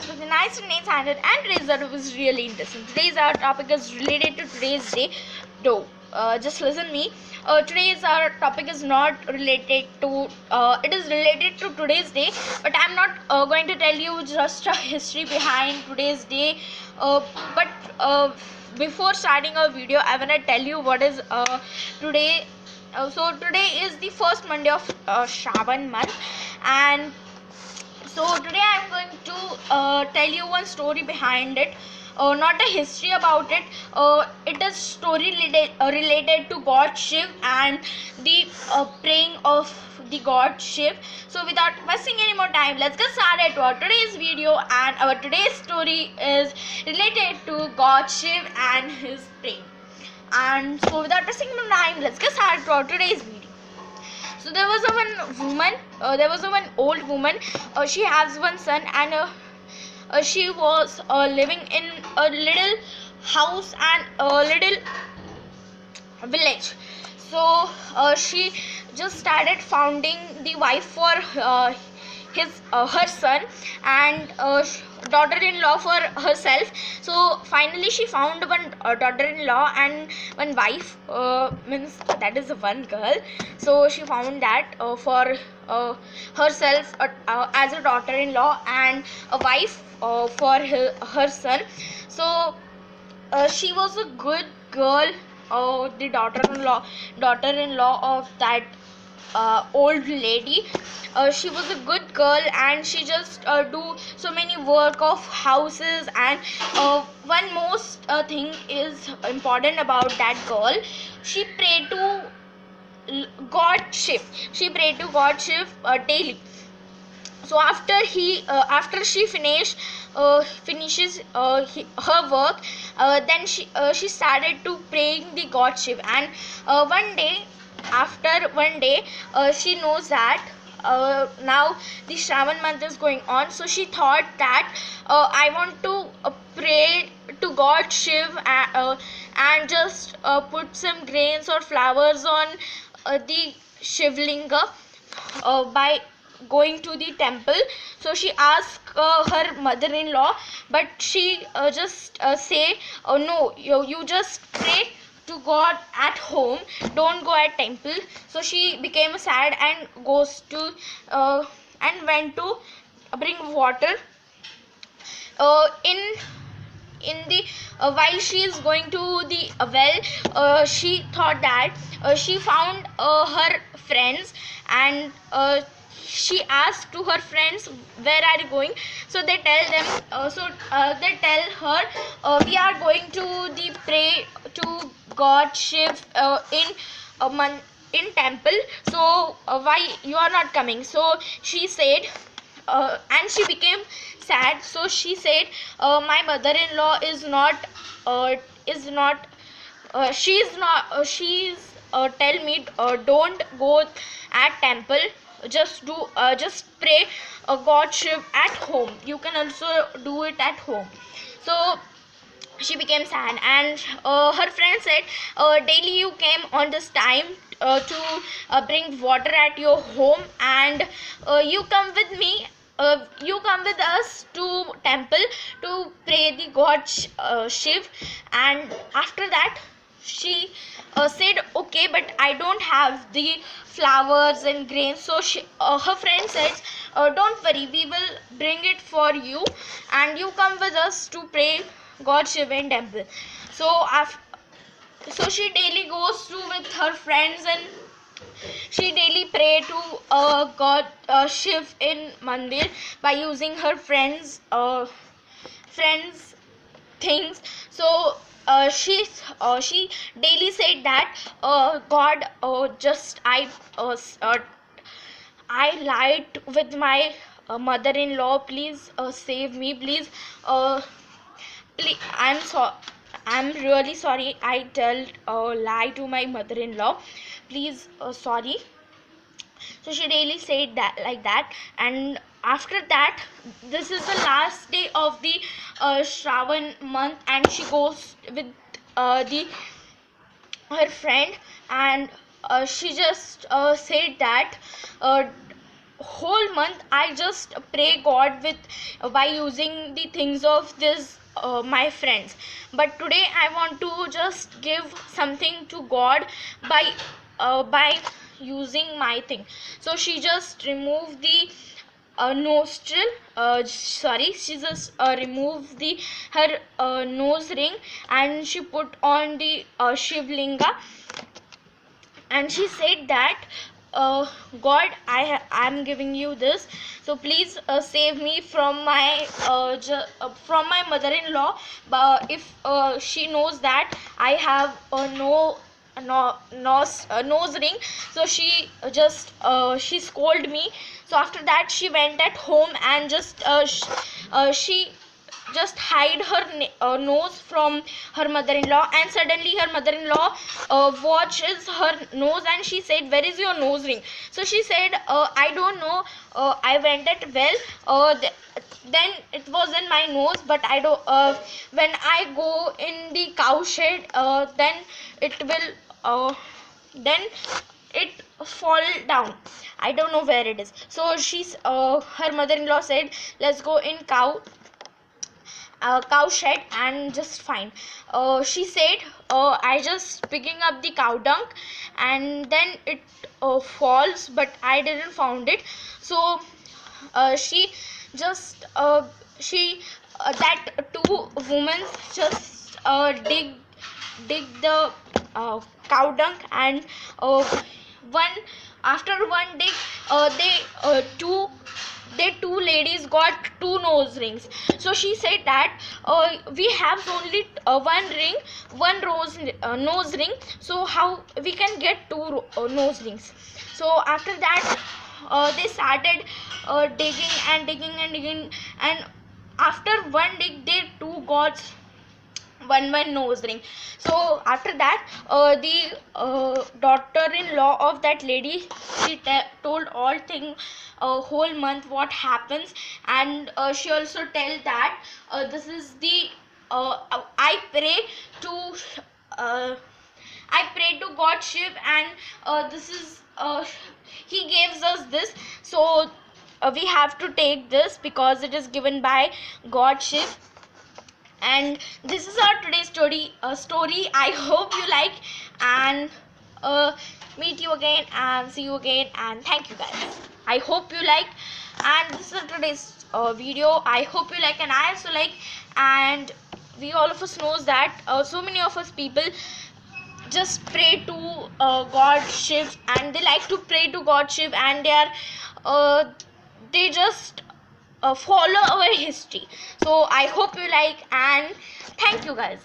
with the nice and nice handed, and today's topic is really interesting. Today's our topic is related to today's day. No, just listen me. Today's our topic is not related to. It is related to today's day, but I'm not going to tell you just a history behind today's day. But before starting our video, I wanna tell you what is today. So today is the first Monday of Shravan month, and so today I'm going to tell you one story behind it. Not a history about it. It is story related to God Shiv and the praying of the God Shiv. So without wasting any more time, let's get started to our today's video. And our today's story is related to God Shiv and his praying. And so without wasting more time, let's get started to our today's video. So there was a one old woman. She has one son, and she was living in a little house and a little village. So she just started founding the wife for her son, and daughter-in-law for herself. So finally she found one daughter-in-law and one wife, means that is one girl. So she found that for herself as a daughter-in-law and a wife for her son. So she was a good girl, the daughter-in-law of that old lady. She was a good girl, and she just do so many work of houses. And one most thing is important about that girl. She prayed to God Shiv. She prayed to God Shiv daily. So after she finishes her work, then she started to praying the God Shiv. And one day she knows that now the Shravan month is going on. So she thought that I want to pray to God Shiv, and just put some grains or flowers on the Shivlinga by going to the temple. So she asked her mother-in-law, but she just say, oh no, you just pray to God at home, don't go at temple. So she became sad and goes to and went to bring water. In the while she is going to the well, she thought that she found her friends, and she asked to her friends, where are you going? So they tell them, they tell her, we are going to the pray to God Shiv in temple. So why you are not coming? So she said, and she became sad. So she said, my mother-in-law she's tell me, don't go at temple, just pray God Shiv at home. You can also do it at home. So she became sad, and her friend said, daily you came on this time to bring water at your home, and you come with me, you come with us to temple to pray the God Shiv. And after that she said, okay, but I don't have the flowers and grains. So her friend says, don't worry, we will bring it for you, and you come with us to pray God Shiv in temple. So so she daily goes to with her friends, and she daily pray to God Shiv in mandir by using her friends things. So she daily said that, God, just I lied with my mother-in-law, please save me, please. Please, I'm really sorry, I told lie to my mother-in-law, please, sorry. So she daily said that like that. And after that, this is the last day of the Shravan month, and she goes with her friend, and she just said that, whole month I just pray God with by using the things of this my friends. But today I want to just give something to God by using my thing. So she just removed the nostril, sorry, she just removed the her nose ring, and she put on the Shivlinga, and she said that, God, I'm giving you this, so please save me from my mother-in-law. But if she knows that I have nose ring, so she scolded me. So after that she went at home and she just hide her nose from her mother-in-law, and suddenly her mother-in-law watches her nose, and she said, where is your nose ring? So she said, I don't know, I went at well, then it was in my nose, but I don't when I go in the cow shed, then it fall down. I don't know where it is. So her mother-in-law said, let's go in cow shed and just find. She said, I just picking up the cow dung, and then it falls, but I didn't found it. So she just she that two women just dig the cow dung, and one after one dig, they two ladies got two nose rings. So she said that, we have only one nose ring, so how we can get two nose rings? So after that they started digging and digging and digging, and after one dig they two got one nose ring. So after that the daughter-in-law of that lady, she told all thing, whole month what happens, and she also tell that, this is the I pray to uh, God Shiv, and this is he gives us this, so we have to take this because it is given by God Shiv. And this is our today's story. I hope you like, and meet you again and see you again, and thank you guys. I hope you like, and this is today's video. I hope you like, and I also like. And we all of us knows that so many of us people just pray to God Shiv, and they like to pray to God Shiv, and they just follow our history. So I hope you like, and thank you guys.